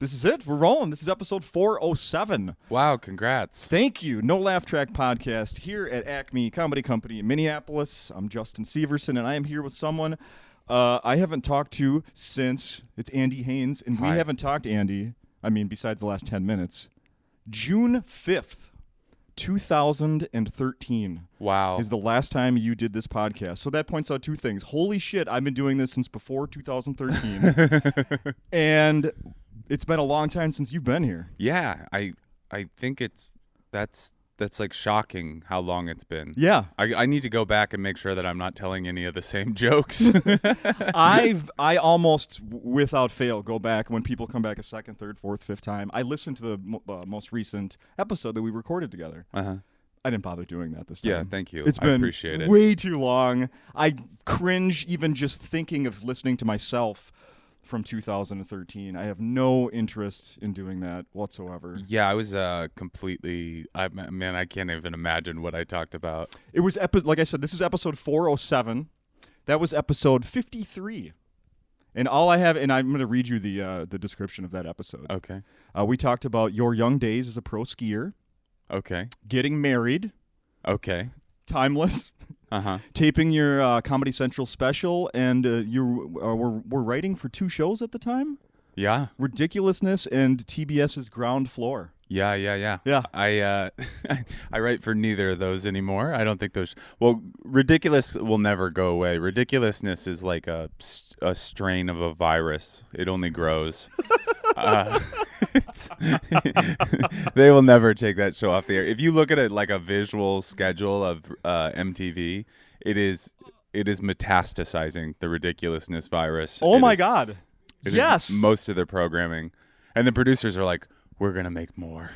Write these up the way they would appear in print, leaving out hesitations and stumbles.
This is it. We're rolling. This is episode 407. Wow, congrats. Thank you. No Laugh Track Podcast here at Acme Comedy Company in Minneapolis. I'm Justin Severson, and I am here with someone I haven't talked to since it's Andy Haynes, and Hi. we haven't talked, Andy, besides the last 10 minutes. June 5th, 2013. Wow. Is the last time you did this podcast. So that points out two things. Holy shit, I've been doing this since before 2013. And it's been a long time since you've been here. Yeah, I think that's like shocking how long it's been. Yeah. I need to go back and make sure that I'm not telling any of the same jokes. I almost without fail go back when people come back a second, third, fourth, fifth time. I listened to the most recent episode that we recorded together. Uh-huh. I didn't bother doing that this time. Yeah, thank you. It's I been appreciate it. way too long. I cringe even just thinking of listening to myself from 2013. I have no interest in doing that whatsoever. Yeah, I was completely. I can't even imagine what I talked about. It was like I said, this is episode 407. That was episode 53. And all I have, and I'm going to read you the description of that episode. Okay. We talked about your young days as a pro skier, Okay. getting married, Okay. timeless, Uh-huh. taping your Comedy Central special, and you were writing for two shows at the time, Yeah. Ridiculousness and TBS's Ground Floor. Yeah. Yeah. I I write for neither of those anymore. I don't think those. Well, ridiculous will never go away. Ridiculousness is like a strain of a virus. It only grows. They will never take that show off the air. If you look at it like a visual schedule of MTV, it is metastasizing the ridiculousness virus. Oh my God! It Yes, is most of their programming, and the producers are like, "We're gonna make more.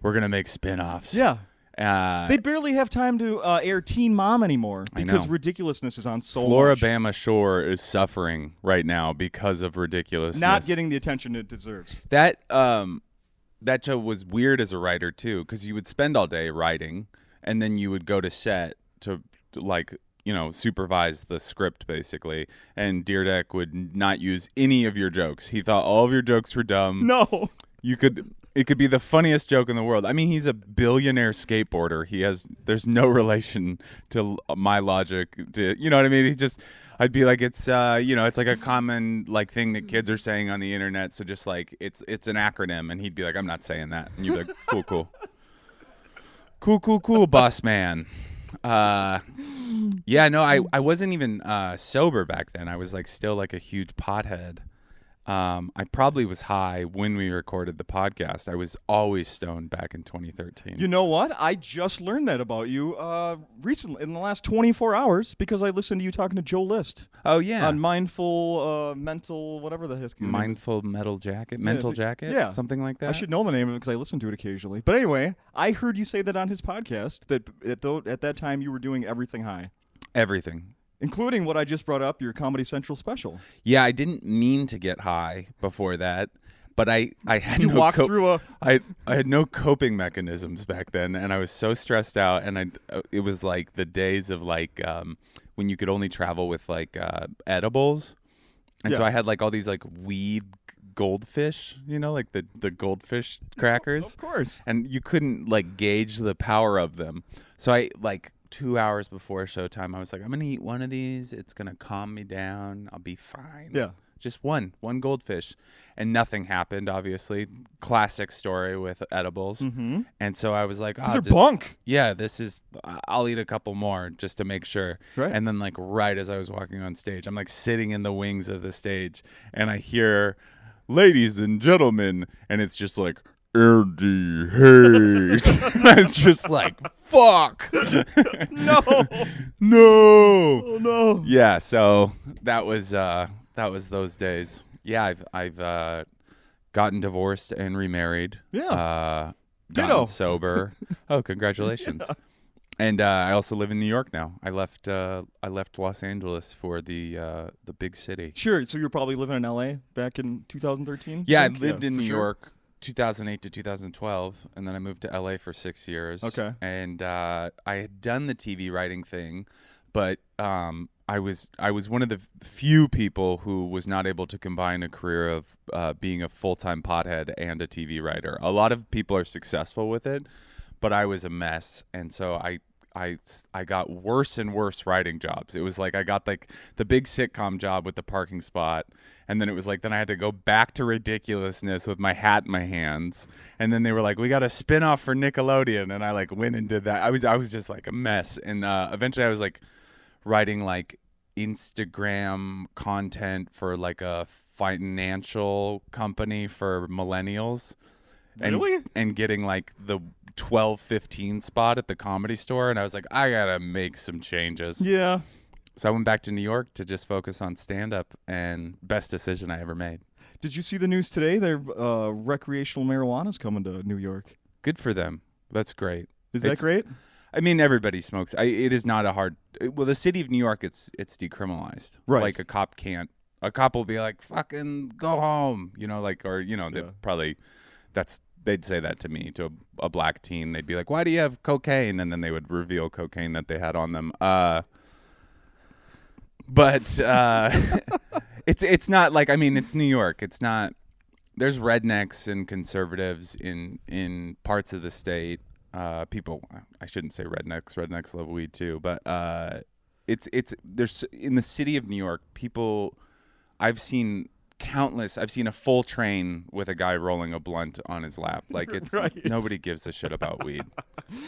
We're gonna make spin-offs." yeah. Uh, They barely have time to air Teen Mom anymore I because know. Ridiculousness is on so much. Floribama Shore is suffering right now because of ridiculousness. Not getting the attention it deserves. That show was weird as a writer too, because you would spend all day writing, and then you would go to set to like supervise the script basically. And Deerdeck would not use any of your jokes. He thought all of your jokes were dumb. No. It could be the funniest joke in the world. I mean, he's a billionaire skateboarder. There's no relation to my logic. You know what I mean? I'd be like, it's like a common like thing that kids are saying on the internet. So just like it's an acronym, and he'd be like, I'm not saying that, and you'd be like, cool, boss man. Yeah, no, I wasn't even sober back then. I was like still like a huge pothead. I probably was high when we recorded the podcast. I was always stoned back in 2013. You know what? I just learned that about you recently, in the last 24 hours, because I listened to you talking to Joe List Oh yeah, on Mindful Mental, whatever the his name is. Mindful Mental Jacket, yeah. something like that. I should know the name of it because I listen to it occasionally. But anyway, I heard you say that on his podcast, that at that time you were doing everything high. Everything. Including what I just brought up, your Comedy Central special. Yeah, I didn't mean to get high before that, but I had You walked through a... I had no coping mechanisms back then, and I was so stressed out, and it was like the days of like when you could only travel with like edibles, and so Yeah. I had like all these like weed goldfish, like the goldfish crackers. Of course. And you couldn't like gauge the power of them. So I like 2 hours before showtime, I was like, I'm going to eat one of these. It's going to calm me down. I'll be fine. Yeah. Just one goldfish. And nothing happened, obviously. Classic story with edibles. Mm-hmm. And so I was like, These are bunk. yeah, I'll eat a couple more just to make sure. Right. And then like right as I was walking on stage, I'm like sitting in the wings of the stage, and I hear, ladies and gentlemen, and it's just like, Andy Hayes. It's just like, fuck. No. No. Oh, no. Yeah, so that was those days. Yeah, I've gotten divorced and remarried. Yeah. Gotten Ditto. sober. Oh, congratulations. Yeah. And I also live in New York now. I left Los Angeles for the big city. Sure. So you were probably living in L.A. back in 2013? Yeah, I lived in New sure. York 2008 to 2012, and then I moved to LA for 6 years. Okay. And I had done the TV writing thing, but I I was one of the few people who was not able to combine a career of being a full-time pothead and a TV writer. A lot of people are successful with it, but I was a mess, and so I got worse and worse writing jobs. It was like I got like the big sitcom job with the parking spot, and then it was like then I had to go back to ridiculousness with my hat in my hands, and then they were like, we got a spinoff for Nickelodeon, and I like went and did that. I was just like a mess, and eventually I was like writing like Instagram content for like a financial company for millennials. Really? And getting like the 12-15 spot at the Comedy Store, and I was like, I gotta make some changes. Yeah. So I went back to New York to just focus on stand-up, and best decision I ever made. Did you see the news today? Their recreational marijuana's coming to New York. Good for them. That's great. Is that great? I mean, everybody smokes. It is not a hard. Well, the city of New York, it's decriminalized. Right. Like a cop will be like, fucking go home, like, or they probably they'd say that to me, to a black teen. They'd be like, why do you have cocaine? And then they would reveal cocaine that they had on them. But it's not like, I mean, it's New York. It's not. There's rednecks and conservatives in parts of the state. People, I shouldn't say rednecks. Rednecks love weed too. But there's in the city of New York, people. I've seen a full train with a guy rolling a blunt on his lap. Like it's right. Nobody gives a shit about weed.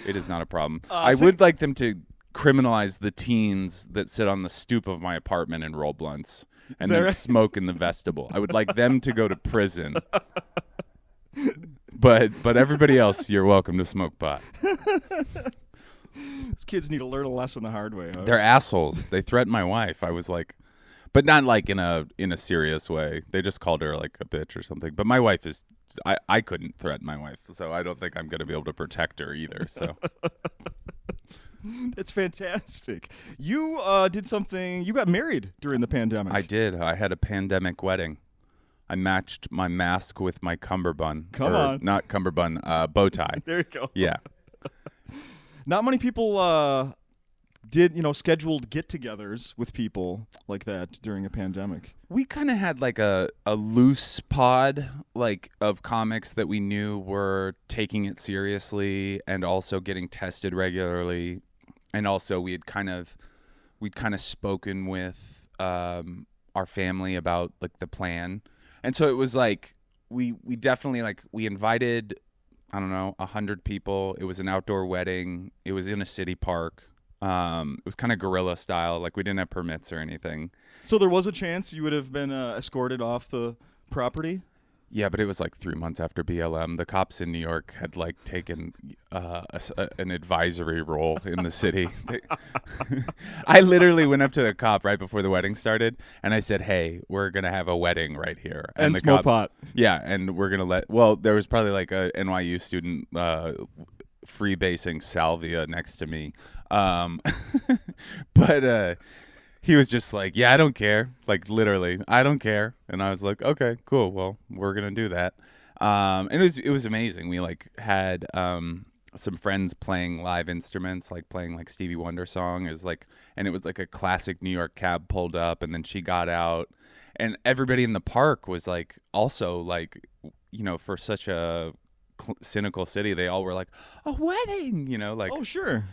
It is not a problem. I would like them to criminalize the teens that sit on the stoop of my apartment and roll blunts and then right? smoke in the vestibule. I would like them to go to prison. But everybody else, you're welcome to smoke pot. These kids need to learn a lesson the hard way. Huh? They're assholes. They threatened my wife. I was like, but not like in a serious way. They just called her like a bitch or something. But my wife is, I couldn't threaten my wife, so I don't think I'm going to be able to protect her either. So It's fantastic. You did something. You got married during the pandemic. I did. I had a pandemic wedding. I matched my mask with my cummerbund. Come on. Not cummerbund, bow tie. There you go. Yeah. Not many people did, scheduled get-togethers with people like that during a pandemic. We kind of had like a loose pod like of comics that we knew were taking it seriously and also getting tested regularly, and also we'd kind of spoken with our family about like the plan, and so it was like we definitely like we invited 100 people. It was an outdoor wedding. It was in a city park. It was kind of guerrilla style. Like we didn't have permits or anything. So there was a chance you would have been escorted off the property? Yeah, but it was like 3 months after BLM. The cops in New York had like taken an advisory role in the city. I literally went up to the cop right before the wedding started, and I said, "Hey, we're gonna have a wedding right here." And the smoke cop, pot. Yeah, and we're gonna well, there was probably like a NYU student freebasing salvia next to me, but. He was just like, yeah, I don't care. Like, literally, I don't care. And I was like, okay, cool. Well, we're going to do that. And it was amazing. We, like, had some friends playing live instruments, like playing, like, Stevie Wonder song. And it was, like, a classic New York cab pulled up, and then she got out. And everybody in the park was, like, also, like, for such a cynical city, they all were like, a wedding, like. Oh, sure.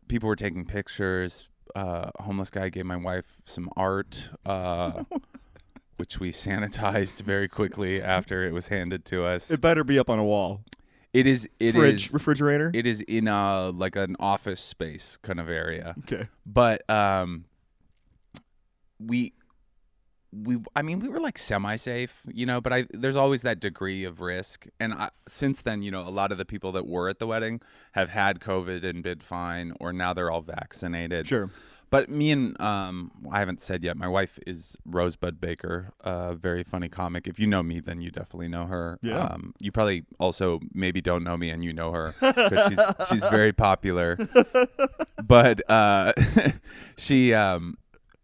People were taking pictures. A homeless guy gave my wife some art, which we sanitized very quickly after it was handed to us. It better be up on a wall. It is. Refrigerator? It is in like an office space kind of area. Okay. But we were like semi-safe, but there's always that degree of risk. And since then, a lot of the people that were at the wedding have had COVID and been fine, or now they're all vaccinated. Sure. But me and, I haven't said yet, my wife is Rosebud Baker, a very funny comic. If you know me, then you definitely know her. Yeah. You probably also maybe don't know me and you know her because she's very popular. But she...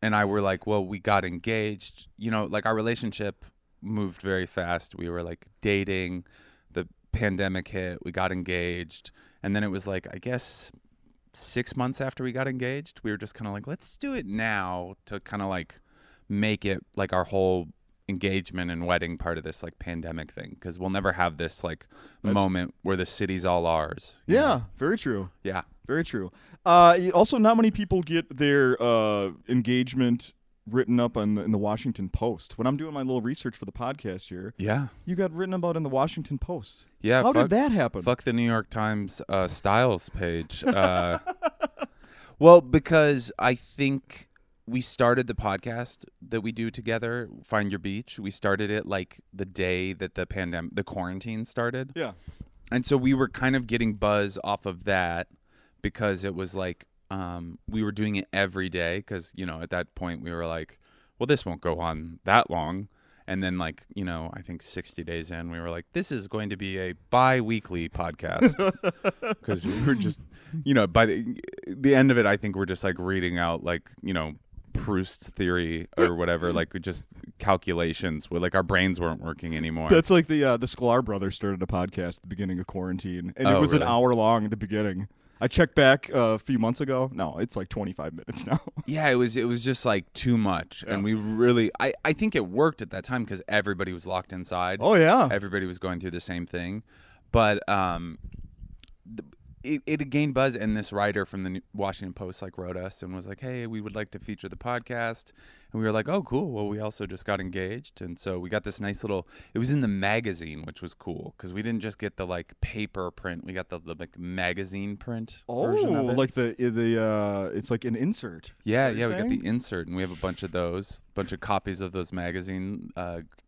and I were like, well, we got engaged. Like our relationship moved very fast. We were like dating. The pandemic hit. We got engaged. And then it was like, I guess 6 months after we got engaged. We were just kind of like, let's do it now to kind of like make it like our whole engagement and wedding part of this like pandemic thing, because we'll never have this like moment where the city's all ours. Yeah, know? very true. Yeah. Very true. Also, not many people get their engagement written up in the Washington Post. When I'm doing my little research for the podcast here, you got written about in the Washington Post. Yeah. How did that happen? Fuck the New York Times styles page. Well, because I think we started the podcast that we do together, Find Your Beach. We started it like the day that the quarantine started. Yeah. And so we were kind of getting buzz off of that, because it was like we were doing it every day, because, you know, at that point we were like, well, this won't go on that long. And then, like, you know, I think 60 days in, we were like, this is going to be a bi-weekly podcast, because we were just, you know, by the end of it, I think we're just like reading out like, you know, Proust's theory or whatever, like just calculations where like our brains weren't working anymore. That's like the Sklar brothers started a podcast at the beginning of quarantine, and it was really? an hour long at the beginning. I checked back a few months ago. No, it's like 25 minutes now. Yeah, it was just like too much. Yeah. And we really, I think it worked at that time because everybody was locked inside. Oh, yeah. Everybody was going through the same thing. But it gained buzz, and this writer from the Washington Post like wrote us and was like, hey, we would like to feature the podcast. And we were like, oh, cool. Well, we also just got engaged. And so we got this nice little, it was in the magazine, which was cool, because we didn't just get the like paper print. We got the like magazine print version of it. Like the it's like an insert. Yeah, we got the insert, and we have a bunch of those, bunch of copies of those magazine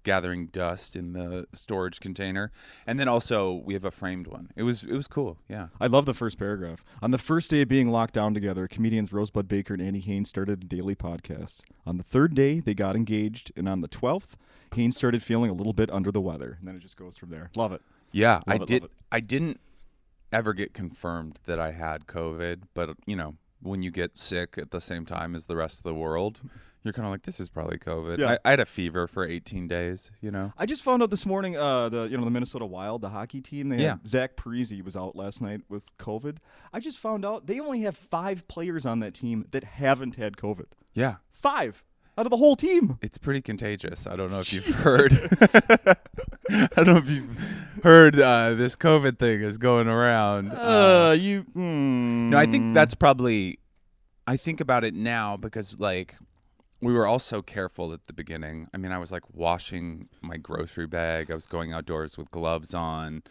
gathering dust in the storage container. And then also we have a framed one. It was cool, yeah. I love the first paragraph. On the first day of being locked down together, comedians Rosebud Baker and Andy Haynes started a daily podcast. On the third day, they got engaged, and on the 12th, Haynes started feeling a little bit under the weather. And then it just goes from there. Love it. Yeah, love it. I didn't ever get confirmed that I had COVID, but, you know, when you get sick at the same time as the rest of the world, you're kind of like, this is probably COVID. Yeah. I had a fever for 18 days, you know. I just found out this morning, the Minnesota Wild, the hockey team, they had Zach Parise was out last night with COVID. I just found out they only have 5 players on that team that haven't had COVID. Yeah. 5 out of the whole team. It's pretty contagious. I don't know if you've heard. I don't know if you've heard this COVID thing is going around. No, I think that's probably. I think about it now because like we were all so careful at the beginning. I mean, I was like washing my grocery bag. I was going outdoors with gloves on.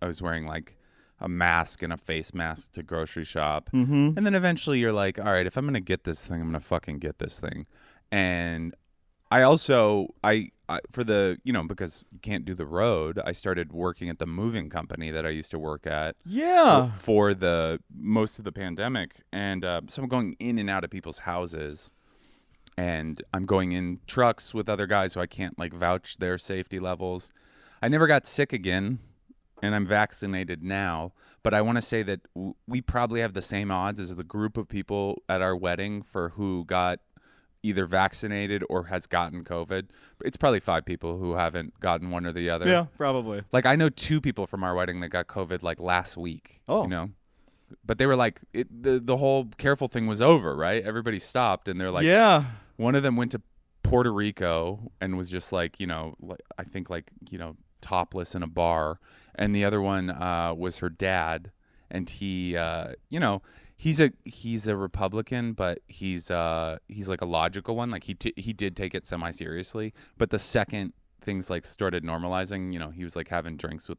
I was wearing like a mask and a face mask to grocery shop. Mm-hmm. And then eventually you're like, all right, if I'm going to get this thing, I'm going to fucking get this thing. And I also, for the, you know, because you can't do the road, I started working at the moving company that I used to work at. Yeah. For the most of the pandemic. And so I'm going in and out of people's houses. And I'm going in trucks with other guys, so I can't like vouch their safety levels. I never got sick again, and I'm vaccinated now. But I want to say that we probably have the same odds as the group of people at our wedding for who got either vaccinated or has gotten COVID. It's probably 5 people who haven't gotten one or the other. Yeah, probably. Like I know 2 people from our wedding that got COVID like last week. Oh. You know? But they were like, the whole careful thing was over, right? Everybody stopped, and they're like, yeah. One of them went to Puerto Rico and was just like, you know, I think like, you know, topless in a bar. And the other one was her dad. And he, you know, he's a Republican, but he's like a logical one. Like he did take it semi-seriously. But the second things like started normalizing, you know, he was like having drinks he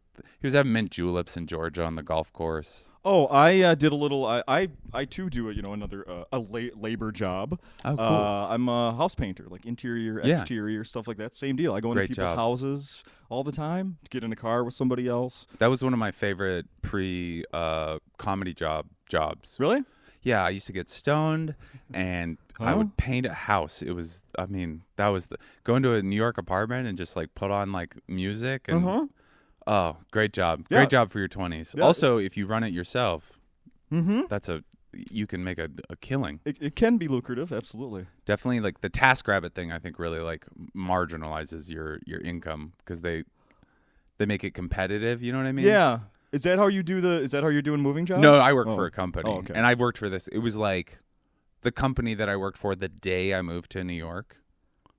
was having mint juleps in Georgia on the golf course. Oh, I did a little. I too do another labor job. Oh, cool. I'm a house painter, like interior, exterior, stuff like that. Same deal. I go into people's houses all the time, get in a car with somebody else. That was one of my favorite comedy jobs. Really? Yeah, I used to get stoned and I would paint a house. It was, I mean, that was going to a New York apartment and just like put on like music and oh, great job. Yeah. Great job for your 20s. Yeah. Also, if you run it yourself, you can make a killing. It can be lucrative, absolutely. Definitely like the TaskRabbit thing I think really like marginalizes your income because they make it competitive, you know what I mean? Yeah. Is that how you do is that how you're doing moving jobs? No, I work for a company. Oh, okay. And I've worked for this. It was like the company that I worked for the day I moved to New York.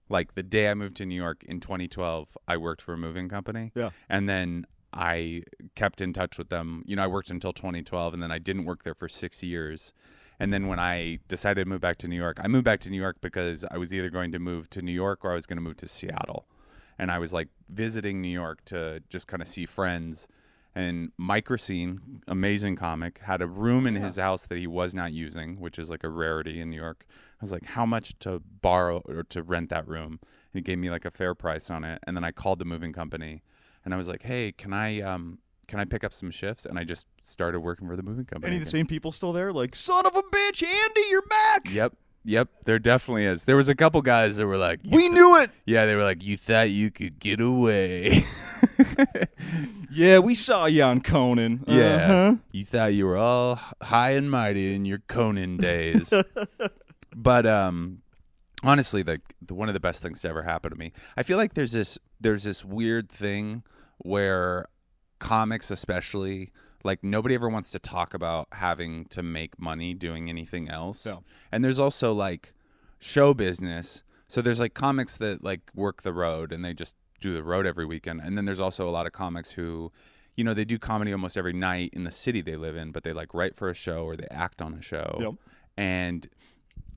Like the day I moved to New York in 2012, I worked for a moving company. Yeah. And then I kept in touch with them. You know, I worked until 2012, and then I didn't work there for 6 years. And then when I decided to move back to New York, I moved back to New York because I was either going to move to New York or I was going to move to Seattle. And I was like visiting New York to just kind of see friends. And Mike Racine, amazing comic, had a room in his house that he was not using, which is like a rarity in New York. I was like, how much to borrow or to rent that room? And he gave me like a fair price on it. And then I called the moving company and I was like, hey, can I pick up some shifts? And I just started working for the moving company. Any of the same people still there? Like, son of a bitch, Andy, you're back. Yep, there definitely is. There was a couple guys that were like, we knew it. Yeah, they were like, you thought you could get away. Yeah, we saw you on Conan. Yeah, you thought you were all high and mighty in your Conan days. But honestly, one of the best things to ever happen to me. I feel like there's this weird thing where comics, especially, like nobody ever wants to talk about having to make money doing anything else. Yeah. And there's also like show business. So there's like comics that like work the road and they just do the road every weekend. And then there's also a lot of comics who, you know, they do comedy almost every night in the city they live in, but they like write for a show or they act on a show. Yep. And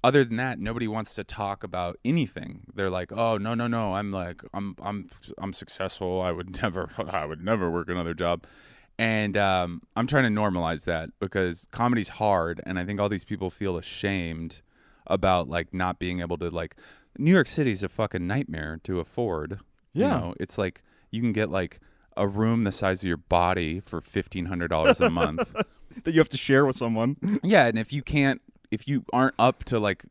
other than that, nobody wants to talk about anything. They're like, "Oh, no. I'm successful. I would never work another job." And I'm trying to normalize that because comedy's hard, and I think all these people feel ashamed about like not being able to like. New York City's a fucking nightmare to afford. Yeah, you know, it's like you can get like a room the size of your body for $1,500 a month that you have to share with someone. Yeah, and if you aren't up to like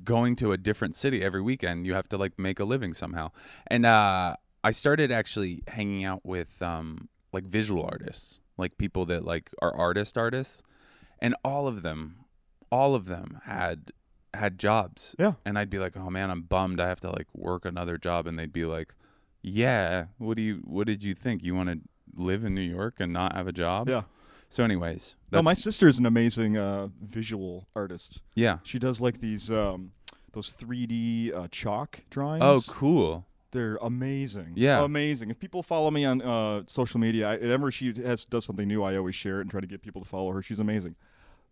going to a different city every weekend, you have to like make a living somehow. And I started actually hanging out with like visual artists, like people that like are artists, and all of them had jobs. Yeah. And I'd be like, "Oh man, I'm bummed I have to like work another job." And they'd be like, "Yeah, what did you think? You want to live in New York and not have a job?" Yeah. So anyways, No, my sister's an amazing visual artist. Yeah. She does like these those 3D chalk drawings. Oh, cool. They're amazing. Yeah. Amazing. If people follow me on social media, whenever she does something new, I always share it and try to get people to follow her. She's amazing.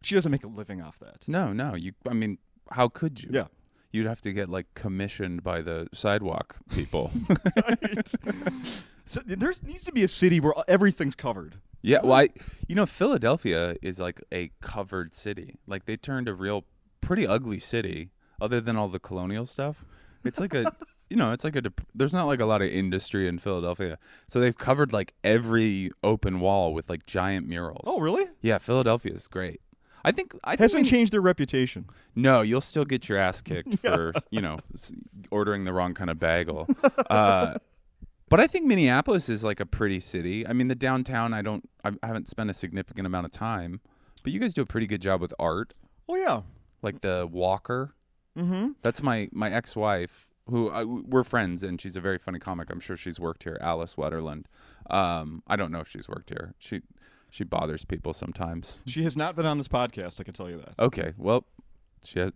She doesn't make a living off that. No. I mean, how could you? Yeah. You'd have to get like commissioned by the sidewalk people. Right. So there needs to be a city where everything's covered. Yeah, well, Philadelphia is like a covered city. Like they turned a real pretty ugly city other than all the colonial stuff. It's like a, there's not like a lot of industry in Philadelphia. So they've covered like every open wall with like giant murals. Oh, really? Yeah, Philadelphia is great. I think hasn't changed their reputation. No, you'll still get your ass kicked for, ordering the wrong kind of bagel. But I think Minneapolis is like a pretty city. I mean, the downtown, I haven't spent a significant amount of time, but you guys do a pretty good job with art. Oh, yeah. Like the Walker. Mm-hmm. That's my ex-wife, who we're friends, and she's a very funny comic. I'm sure she's worked here, Alice Wetterland. I don't know if she's worked here. She bothers people sometimes. She has not been on this podcast, I can tell you that. Okay, well, she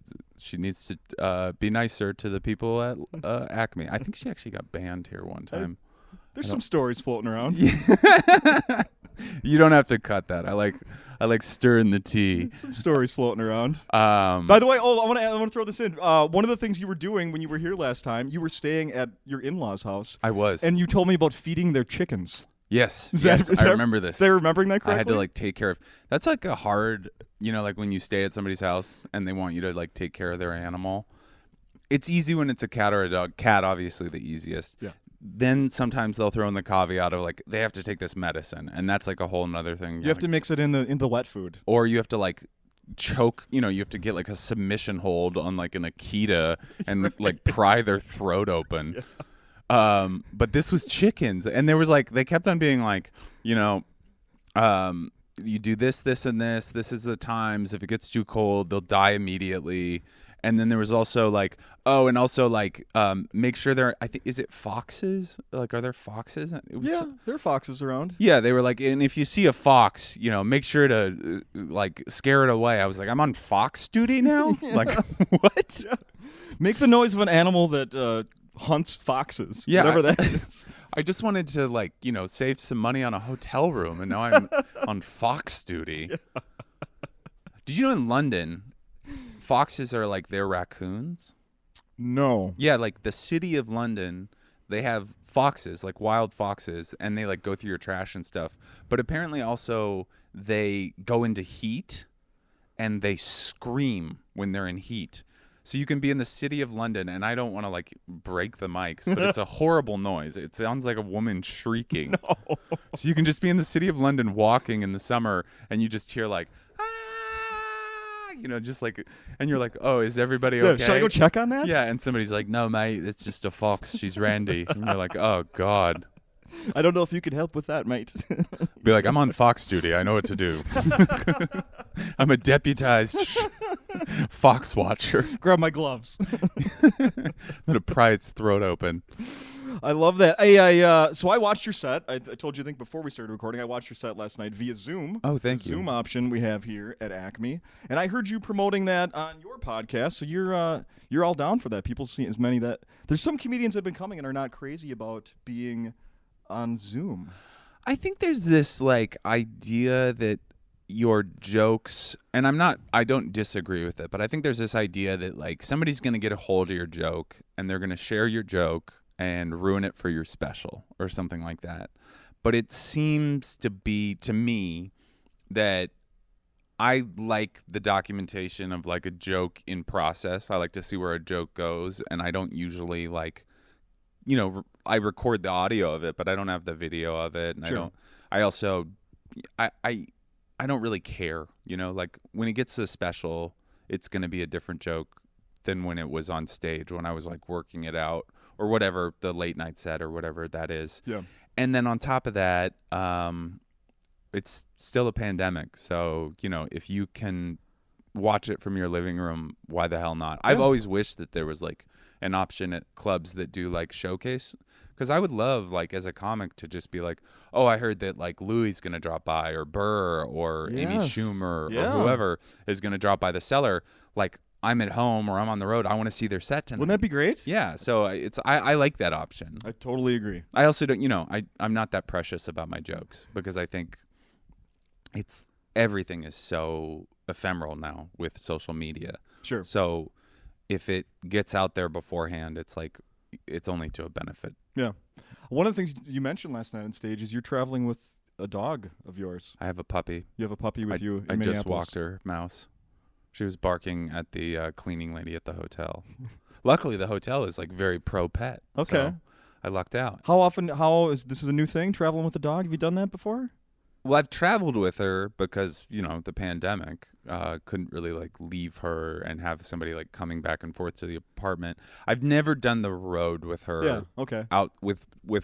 needs to be nicer to the people at Acme. I think she actually got banned here one time. There's some stories floating around. You don't have to cut that. I like stirring the tea. Some stories floating around. By the way, I want to throw this in. One of the things you were doing when you were here last time, you were staying at your in-laws' house. I was. And you told me about feeding their chickens. Yes. I remember this. They're remembering that correctly? I had to like take care of. That's like a hard, like when you stay at somebody's house and they want you to like take care of their animal. It's easy when it's a cat or a dog. Cat, obviously, the easiest. Yeah. Then sometimes they'll throw in the caveat of like they have to take this medicine, and that's like a whole nother thing. You have to mix it in the wet food, or you have to like choke. You have to get like a submission hold on like an Akita and like pry their throat open. Yeah. But this was chickens, and there was like they kept on being like, you do this, and this. This is the times. If it gets too cold, they'll die immediately. And then there was also like, make sure there. I think, is it foxes? Like, are there foxes? It was, Yeah, there are foxes around. Yeah, they were like, and if you see a fox, make sure to like scare it away. I was like, I'm on fox duty now. Like, what? Yeah. Make the noise of an animal that hunts foxes. Yeah, whatever that is. I just wanted to save some money on a hotel room, and now I'm on fox duty. Yeah. Did you know in London, foxes are like their raccoons? No. Yeah, like the city of London, they have foxes, like wild foxes, and they like go through your trash and stuff. But apparently also they go into heat and they scream when they're in heat. So you can be in the city of London, and I don't want to like break the mics, but it's a horrible noise. It sounds like a woman shrieking. No. So you can just be in the city of London walking in the summer, and you just hear like, just like, and you're like, oh, is everybody okay? Should I go check on that? Yeah, and somebody's like, no, mate, it's just a fox. She's Randy. And you're like, oh, God. I don't know if you could help with that, mate. Be like, I'm on fox duty. I know what to do. I'm a deputized fox watcher. Grab my gloves. I'm going to pry its throat open. I love that. So I watched your set. I told you, I think, before we started recording, I watched your set last night via Zoom. Oh, thank you. Zoom option we have here at Acme. And I heard you promoting that on your podcast, so you're all down for that. People see as many that... There's some comedians that have been coming and are not crazy about being on Zoom. I think there's this, like, idea that your jokes... And I don't disagree with it, but I think there's this idea that, like, somebody's going to get a hold of your joke, and they're going to share your joke and ruin it for your special or something like that. But it seems to be, to me, that I like the documentation of like a joke in process. I like to see where a joke goes, and I don't usually like, I record the audio of it, but I don't have the video of it, and sure. I don't really care, like when it gets to the special, it's going to be a different joke than when it was on stage, when I was like working it out or whatever, the late night set or whatever that is. Yeah. And then on top of that, it's still a pandemic. So, if you can watch it from your living room, why the hell not? Yeah. I've always wished that there was like an option at clubs that do like showcase, because I would love, like, as a comic to just be like, oh, I heard that like Louis going to drop by, or Burr, or Amy Schumer, or whoever is going to drop by the cellar. Like, I'm at home or I'm on the road, I want to see their set tonight. Wouldn't that be great? Yeah, so I like that option. I totally agree. I also don't, I'm not that precious about my jokes, because I think everything is so ephemeral now with social media. Sure. So if it gets out there beforehand, it's like, it's only to a benefit. Yeah. One of the things you mentioned last night on stage is you're traveling with a dog of yours. I have a puppy. You have a puppy with you in I Minneapolis. just walked her, Mouse. She was barking at the cleaning lady at the hotel. Luckily, the hotel is like very pro pet. Okay. So I lucked out. This is a new thing, traveling with a dog? Have you done that before? Well, I've traveled with her because, the pandemic, couldn't really like leave her and have somebody like coming back and forth to the apartment. I've never done the road with her. Yeah. Okay. Out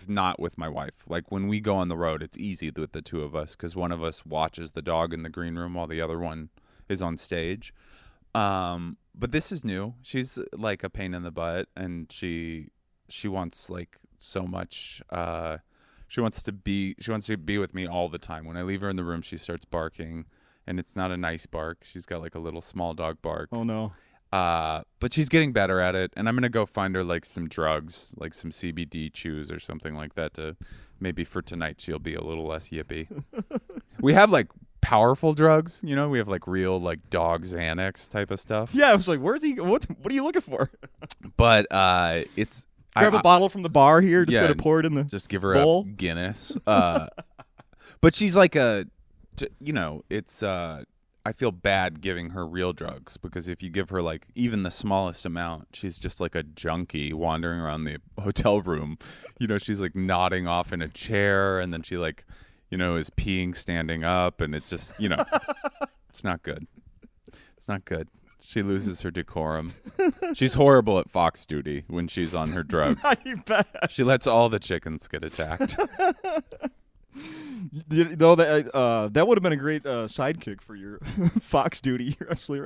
not with my wife. Like when we go on the road, it's easy with the two of us, because one of us watches the dog in the green room while the other one is on stage. But this is new. She's like a pain in the butt, and she wants like so much. She wants to be with me all the time. When I leave her in the room, she starts barking, and it's not a nice bark. She's got like a little small dog bark. Oh no. But she's getting better at it, and I'm gonna go find her like some drugs, like some CBD chews or something like that, to maybe for tonight she'll be a little less yippy. We have like powerful drugs, we have like real like dog Xanax type of stuff. Yeah, I was like, where's he? What are you looking for? But it's grab a bottle from the bar here. Just gotta pour it in the just give her bowl. A Guinness. But she's like it's I feel bad giving her real drugs, because if you give her like even the smallest amount, she's just like a junkie wandering around the hotel room. She's like nodding off in a chair, and then she like, is peeing standing up, and it's just, it's not good. It's not good. She loses her decorum. She's horrible at fox duty when she's on her drugs. You bet. She lets all the chickens get attacked. You know that would have been a great sidekick for your Fox duty.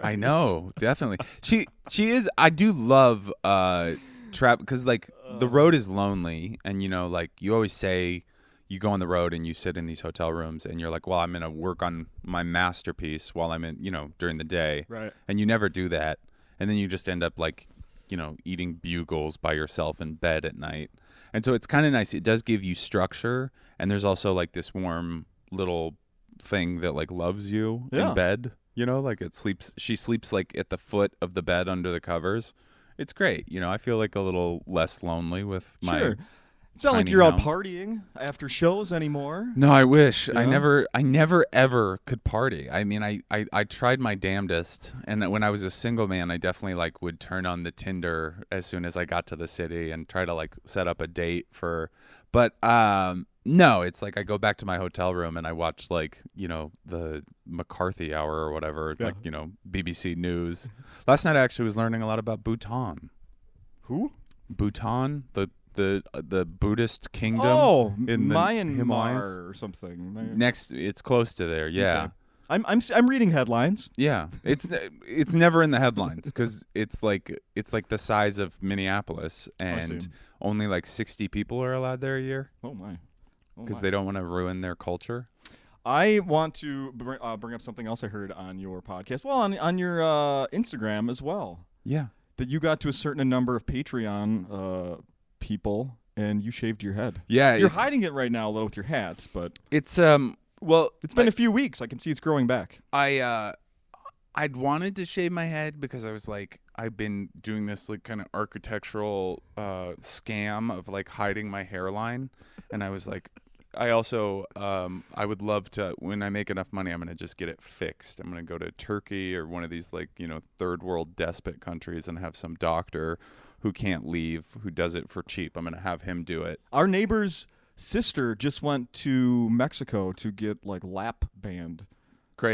I know, definitely. She is. I do love because like the road is lonely, and like you always say, you go on the road and you sit in these hotel rooms, and you're like, well, I'm gonna work on my masterpiece while I'm in during the day, right? And you never do that, and then you just end up like eating bugles by yourself in bed at night. And so it's kind of nice. It does give you structure, and there's also like this warm little thing that like loves you in bed. Like she sleeps like at the foot of the bed under the covers. It's great. I feel like a little less lonely with my. Sure. It's not like you're out partying after shows anymore. No, I wish. I never ever could party. I mean, I tried my damnedest, and when I was a single man, I definitely like would turn on the Tinder as soon as I got to the city and try to like set up a date but no, it's like I go back to my hotel room and I watch like, the McCarthy Hour or whatever, like, BBC News. Last night I actually was learning a lot about Bhutan. Who? Bhutan, the Buddhist kingdom in the Myanmar Himalayas or something. It's close to there. Yeah. Okay. I'm reading headlines. Yeah, it's never in the headlines because it's like the size of Minneapolis, and only like 60 people are allowed there a year. Oh my! Because they don't want to ruin their culture. I want to bring up something else I heard on your podcast. Well, on your Instagram as well. Yeah. That you got to a certain number of Patreon people and you shaved your head. Yeah, you're hiding it right now a little with your hat, but it's it's been a few weeks. I can see it's growing back. I'd wanted to shave my head because I was like, I've been doing this like kind of architectural scam of like hiding my hairline, and I was like, I also I would love to, when I make enough money, I'm gonna just get it fixed. I'm gonna go to Turkey or one of these like third world despot countries and have some doctor who can't leave, who does it for cheap. I'm gonna have him do it. Our neighbor's sister just went to Mexico to get like lap band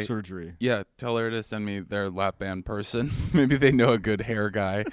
surgery. Yeah, tell her to send me their lap band person. Maybe they know a good hair guy.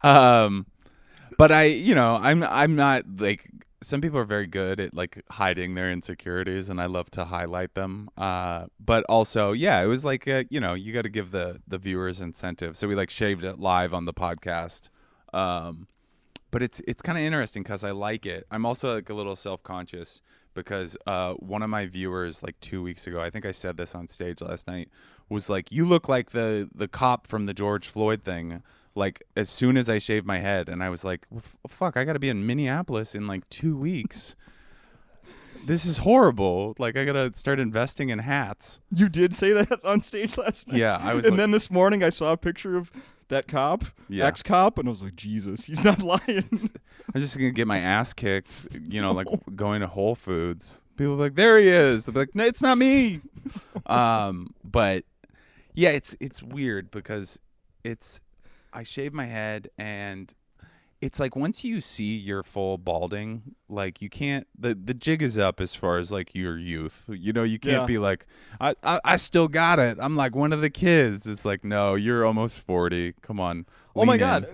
But I'm not like, some people are very good at like hiding their insecurities, and I love to highlight them. But also, yeah, it was like you got to give the viewers incentive. So we like shaved it live on the podcast. But it's kind of interesting because I like it. I'm also like a little self-conscious because one of my viewers like 2 weeks ago, I think I said this on stage last night, was like, you look like the cop from the George Floyd thing, like as soon as I shaved my head. And I was like, well, fuck, I got to be in Minneapolis in like 2 weeks. This is horrible. Like, I got to start investing in hats. You did say that on stage last night? Yeah. I was. And then this morning I saw a picture of that cop, ex-cop, and I was like, Jesus, he's not lying. I'm just going to get my ass kicked, like going to Whole Foods. People are like, there he is. They'll be like, no, it's not me. But yeah, it's weird because I shave my head, and it's like once you see your full balding, like you can't, the jig is up as far as like your youth. You can't be like, I still got it. I'm like one of the kids. It's like, no, you're almost 40. Come on. Oh my God.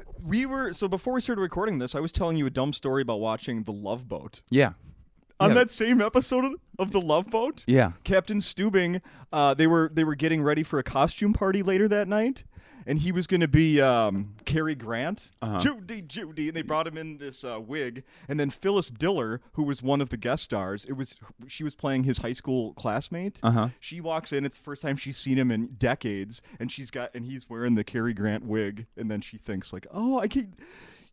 So before we started recording this, I was telling you a dumb story about watching The Love Boat. Yeah. On that same episode of The Love Boat, Captain Stubing, they were getting ready for a costume party later that night, and he was going to be Cary Grant, Judy, and they brought him in this wig, and then Phyllis Diller, who was one of the guest stars, she was playing his high school classmate. She walks in, it's the first time she's seen him in decades, and he's wearing the Cary Grant wig, and then she thinks like, oh, I can't.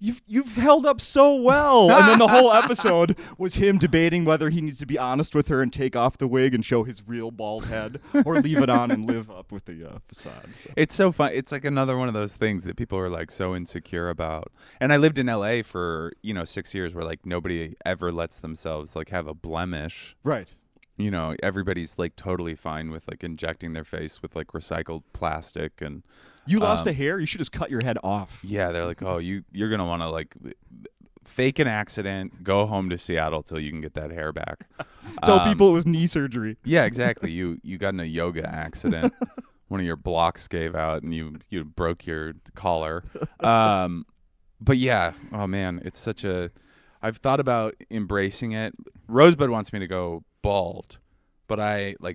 You've held up so well. And then the whole episode was him debating whether he needs to be honest with her and take off the wig and show his real bald head, or leave it on and live up with the facade. So. It's so fun. It's like another one of those things that people are like so insecure about. And I lived in LA for 6 years, where like nobody ever lets themselves like have a blemish. Right. Everybody's like totally fine with like injecting their face with like recycled plastic. And you lost a hair, you should just cut your head off. Yeah, they're like, oh, you're gonna want to like fake an accident, go home to Seattle till you can get that hair back. Tell people it was knee surgery. Yeah, exactly. You got in a yoga accident. One of your blocks gave out and you broke your collar. But yeah, oh man, it's such a. I've thought about embracing it, Rosebud wants me to go bald, but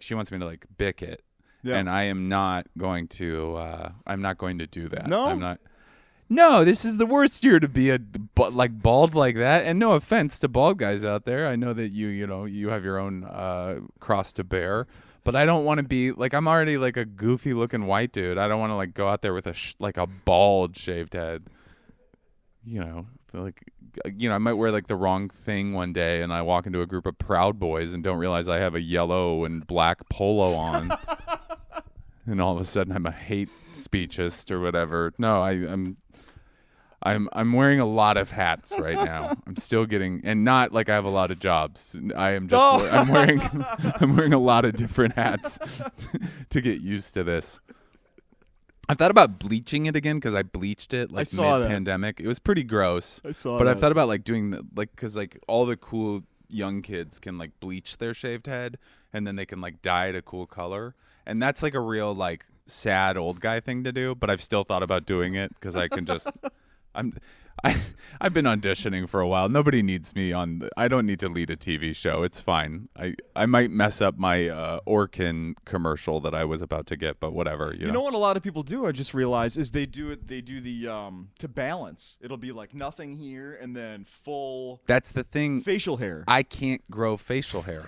she wants me to like bick it. Yeah. And I am not going to I'm not going to do that. No? I'm not. No, this is the worst year to be bald like that. And no offense to bald guys out there. I know that you have your own cross to bear, but I don't want to be like, I'm already like a goofy looking white dude. I don't want to like go out there with a bald shaved head. I might wear like the wrong thing one day and I walk into a group of Proud Boys and don't realize I have a yellow and black polo on. And all of a sudden I'm a hate speechist or whatever. No, I'm wearing a lot of hats right now. I'm still getting, and not like I have a lot of jobs. I am just I'm wearing a lot of different hats to get used to this. I've thought about bleaching it again because I bleached it like mid-pandemic. It was pretty gross. But I've thought about like doing because like all the cool young kids can like bleach their shaved head and then they can like dye it a cool color. And that's like a real like sad old guy thing to do. But I've still thought about doing it because I can just I've been auditioning for a while. Nobody needs me I don't need to lead a TV show. It's fine. I might mess up my Orkin commercial that I was about to get, but whatever. You know what a lot of people do, I just realized, is they do the to balance. It'll be like nothing here and then full. That's the thing. Facial hair. I can't grow facial hair.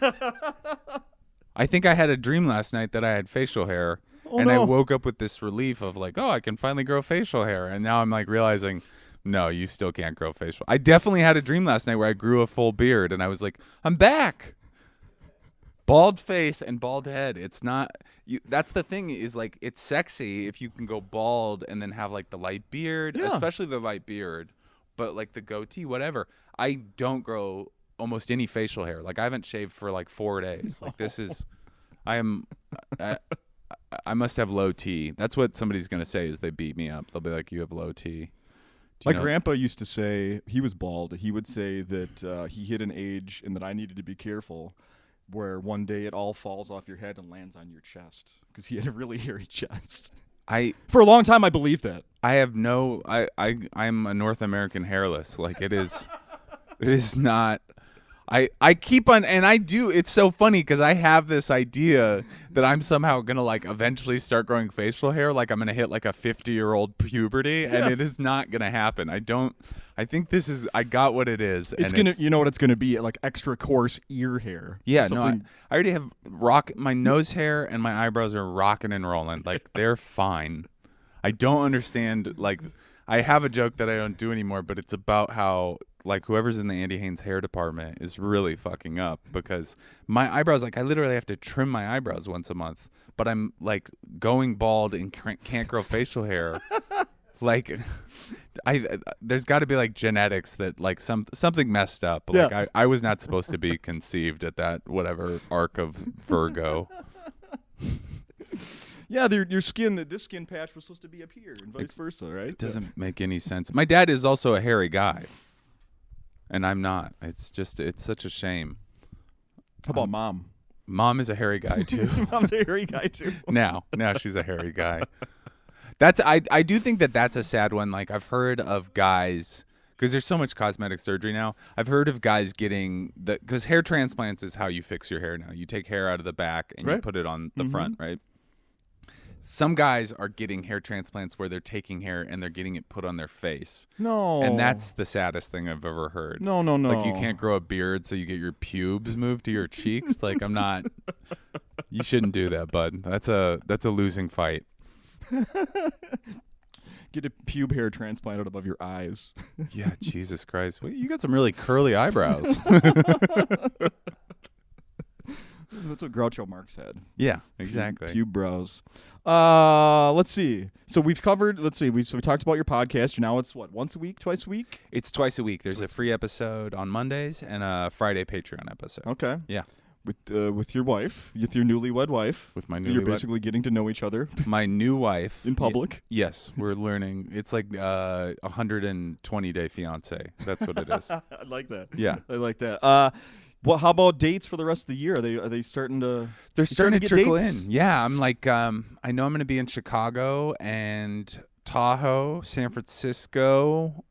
I think I had a dream last night that I had facial hair. I woke up with this relief of like, I can finally grow facial hair. And now I'm like realizing, no, you still can't grow facial. I definitely had a dream last night where I grew a full beard and I was like, I'm back. Bald face and bald head. It's not, that's the thing is like, it's sexy if you can go bald and then have like the light beard, especially the light beard, but like the goatee, whatever. I don't grow almost any facial hair. Like I haven't shaved for like 4 days. Like this is, I must have low T. That's what somebody's going to say is they beat me up. They'll be like, you have low T. My grandpa used to say, he was bald, he would say that he hit an age and that I needed to be careful where one day it all falls off your head and lands on your chest because he had a really hairy chest. For a long time, I believed that. I'm a North American hairless. Like it is not. I keep on, and I do. It's so funny because I have this idea that I'm somehow gonna like eventually start growing facial hair. Like I'm gonna hit like a 50-year-old puberty, and it is not gonna happen. I think this is. I got what it is. It's gonna. You know what it's gonna be? Like extra coarse ear hair. Yeah. No. I already have my nose hair and my eyebrows are rocking and rolling. Like they're fine. I don't understand. Like I have a joke that I don't do anymore, but it's about how. Like whoever's in the Andy Haynes hair department is really fucking up because my eyebrows, like I literally have to trim my eyebrows once a month, but I'm like going bald and can't grow facial hair. Like there's got to be like genetics that like something messed up. Like I was not supposed to be conceived at that whatever arc of Virgo. Yeah, your skin, this skin patch was supposed to be up here and vice versa, right? It doesn't make any sense. My dad is also a hairy guy. And I'm not. It's such a shame. How about mom? Mom is a hairy guy too. Mom's a hairy guy too. Now she's a hairy guy. I do think that's a sad one. Like I've heard of guys because there's so much cosmetic surgery now. I've heard of guys getting because hair transplants is how you fix your hair now. You take hair out of the back and you put it on the front, right? Some guys are getting hair transplants where they're taking hair and they're getting it put on their face. No. And that's the saddest thing I've ever heard. No. Like you can't grow a beard so you get your pubes moved to your cheeks. Like I'm not. You shouldn't do that, bud. That's a losing fight. Get a pube hair transplanted above your eyes. Yeah, Jesus Christ. Well, you got some really curly eyebrows. That's what Groucho Marx had. Yeah, exactly. Pube brows. Let's see. So we've covered. Let's see. We talked about your podcast. Now it's what, once a week, twice a week? It's twice a week. There's a free episode on Mondays and a Friday Patreon episode. Okay. Yeah. With your wife, with your newlywed wife. With my newlywed. You're basically getting to know each other. My new wife. In public. Yes, we're learning. It's like 120-day fiance. That's what it is. I like that. Yeah, I like that. Well, how about dates for the rest of the year? Are they starting to? They're starting to trickle dates? in. Yeah, I'm like, I know I'm going to be in Chicago and Tahoe, San Francisco,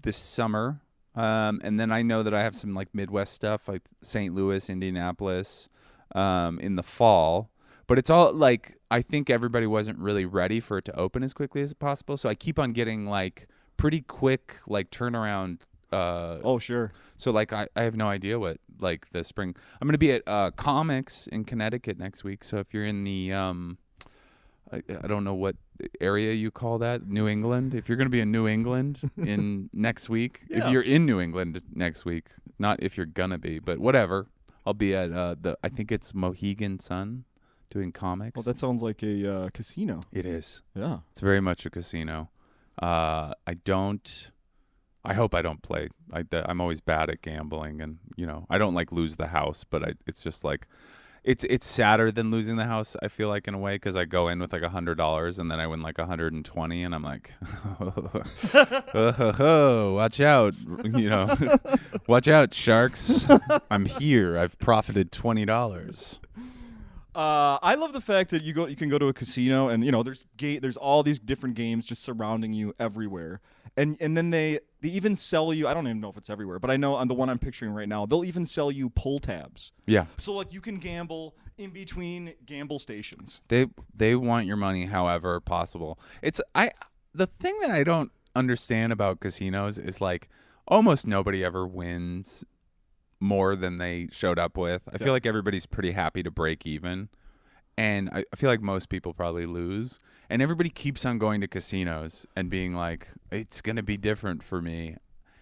this summer. And then I know that I have some like Midwest stuff, like St. Louis, Indianapolis, in the fall. But it's all like, I think everybody wasn't really ready for it to open as quickly as possible. So I keep on getting like pretty quick like turnaround. Oh, sure. So like I have no idea what like the spring. I'm gonna be at Comics in Connecticut next week. So if you're in the I don't know what area you call that, New England. If you're gonna be in New England in next week, if you're in New England next week, not if you're gonna be, but whatever. I'll be at I think it's Mohegan Sun doing comics. Well, that sounds like a casino. It is. Yeah. It's very much a casino. I hope I don't play. I'm always bad at gambling, and I don't like lose the house, but it's just like it's sadder than losing the house. I feel like in a way because I go in with like $100 and then I win like 120, and I'm like, watch out, watch out, sharks! I'm here. I've profited $20. I love the fact that you can go to a casino and there's all these different games just surrounding you everywhere, and then they even sell you. I don't even know if it's everywhere, but I know on the one I'm picturing right now, they'll even sell you pull tabs. Yeah. So like you can gamble in between gamble stations. They want your money however possible. The thing that I don't understand about casinos is like almost nobody ever wins more than they showed up with. I feel like everybody's pretty happy to break even. And I feel like most people probably lose. And everybody keeps on going to casinos and being like, it's going to be different for me.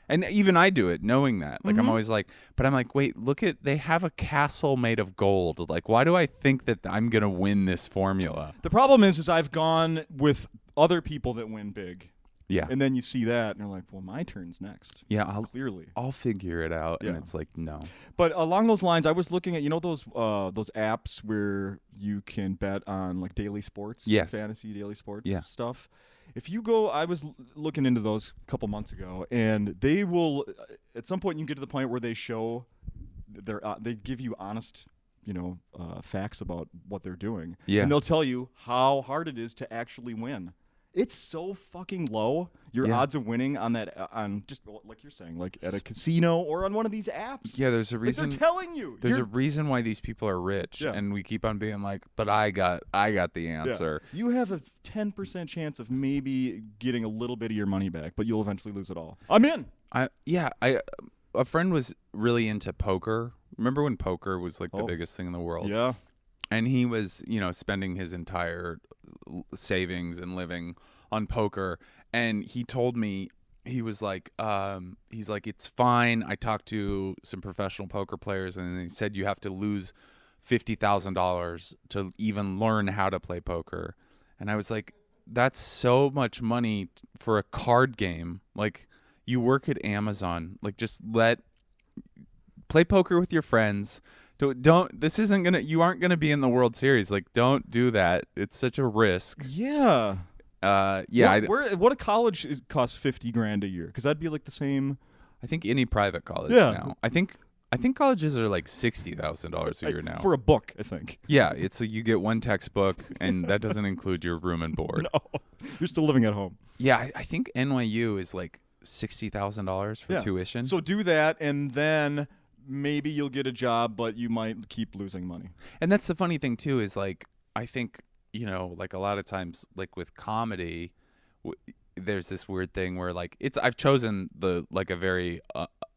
And even I do it knowing that. Like, I'm always like, but I'm like, wait, they have a castle made of gold. Like, why do I think that I'm going to win this formula? The problem is I've gone with other people that win big. Yeah. And then you see that, and you're like, well, my turn's next. Yeah, clearly. I'll figure it out. Yeah. And it's like, no. But along those lines, I was looking at, those apps where you can bet on like daily sports, yes, fantasy daily sports stuff. If you go, I was looking into those a couple months ago, and they will, at some point you can get to the point where they show, they give you honest, facts about what they're doing. Yeah. And they'll tell you how hard it is to actually win. It's so fucking low. Your odds of winning on that, on just like you're saying, like at a casino or on one of these apps. Yeah, there's a reason. Like they're telling you. There's a reason why these people are rich, and we keep on being like, but I got the answer. Yeah. You have a 10% chance of maybe getting a little bit of your money back, but you'll eventually lose it all. I'm in. A friend was really into poker. Remember when poker was like the biggest thing in the world? Yeah. And he was, spending his entire savings and living on poker. And he told me, he was like, it's fine. I talked to some professional poker players, and they said you have to lose $50,000 to even learn how to play poker. And I was like, that's so much money for a card game. Like, you work at Amazon. Like, just play poker with your friends. Don't this isn't gonna, you aren't gonna be in the World Series. Like, don't do that. It's such a risk. Yeah. What a college costs $50,000 a year? Because that'd be like the same. I think any private college now. I think colleges are like $60,000 a year now for a book. I think. Yeah, it's you get one textbook, and that doesn't include your room and board. No, you're still living at home. Yeah, I think NYU is like $60,000 for tuition. So do that, and then maybe you'll get a job, but you might keep losing money. And that's the funny thing too, is like, I think, like a lot of times, like with comedy, there's this weird thing where like I've chosen a very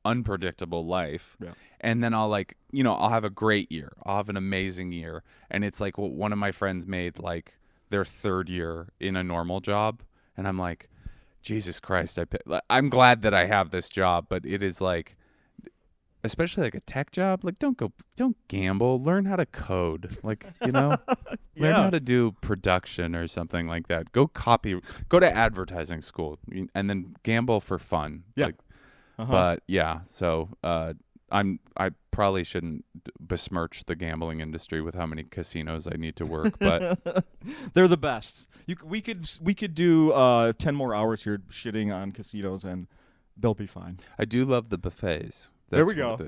unpredictable life, and then I'll I'll have a great year, I'll have an amazing year, and it's like one of my friends made like their third year in a normal job, and I'm like, Jesus Christ, I'm glad that I have this job, but it is like, especially like a tech job, like don't gamble, learn how to code, like, learn how to do production or something like that. Go to advertising school, and then gamble for fun. But so I probably shouldn't besmirch the gambling industry with how many casinos I need to work, but they're the best. We could do 10 more hours here shitting on casinos, and they'll be fine. I do love the buffets. There we go.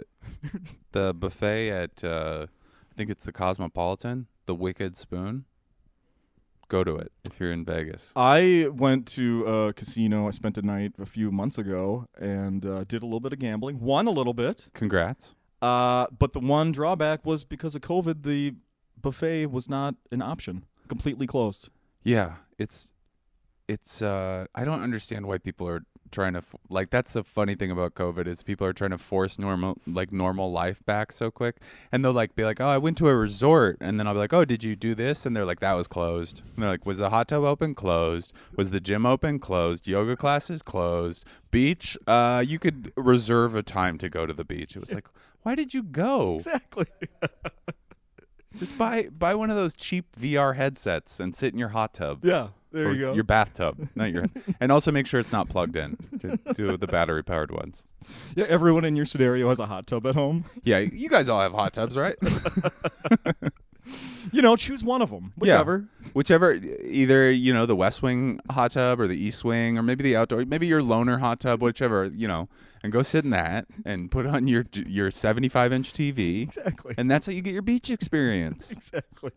The buffet at I think it's the Cosmopolitan, the Wicked Spoon. go to it if you're in Vegas. I went to a casino. I spent a night a few months ago and did a little bit of gambling. Won a little bit. Congrats. But the one drawback was because of COVID, the buffet was not an option. Completely closed. Yeah, it's I don't understand why people are trying to like. That's the funny thing about COVID is people are trying to force normal life back so quick, and they'll like be like, oh, I went to a resort, and then I'll be like, oh, did you do this? And they're like, that was closed. And they're like, was the hot tub open? Closed. Was the gym open? Closed. Yoga classes? Closed. Beach? You could reserve a time to go to the beach. It was like, why did you go? Exactly. Just buy one of those cheap VR headsets and sit in your hot tub. Yeah, there or you go. Your bathtub, not your. And also make sure it's not plugged in. Do the battery powered ones. Yeah, everyone in your scenario has a hot tub at home. Yeah, you guys all have hot tubs, right? Choose one of them. Whichever. Yeah. Whichever, either, the West Wing hot tub or the East Wing or maybe the outdoor, maybe your loner hot tub, whichever, and go sit in that and put on your 75-inch TV. Exactly. And that's how you get your beach experience. Exactly.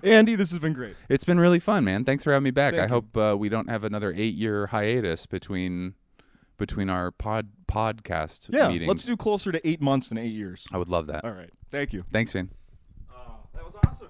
Andy, this has been great. It's been really fun, man. Thanks for having me back. Thank I you. hope we don't have another 8-year hiatus between our podcast meetings. Let's do closer to 8 months than 8 years. I would love that. All right. Thank you. Thanks, man. That was awesome.